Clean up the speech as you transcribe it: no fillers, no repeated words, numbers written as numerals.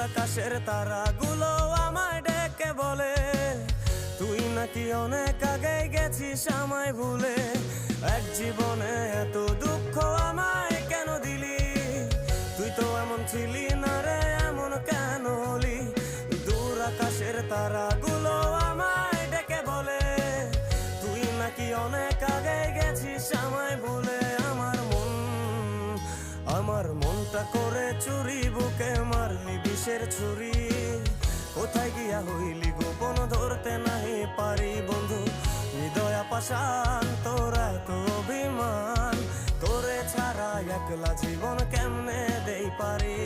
আকাশের তারাগুলো আমায় ডেকে বলে তুই নাকি অনেক আগে গেছিস আমায় ভুলে। এক জীবনে এত দুঃখ আমায় কেন দিলি, তুই তো এমন ছিলি না রে, এমন কেন হলি। দূর আকাশের তারাগুলো আমায় ডেকে বলে তুই নাকি অনেক আগে গেছিস আমায় ভুলে। আমার মনটা করে চুরি, বুকে মারলি বিষের ছুরি। কোথায় গিয়া হইলি গোপন ধরতে নাহি পারি বন্ধু। হৃদয় পাষাণ তোরা তো অভিমান, তোরে ছাড়া একলা জীবন কেমনে দেই পারি।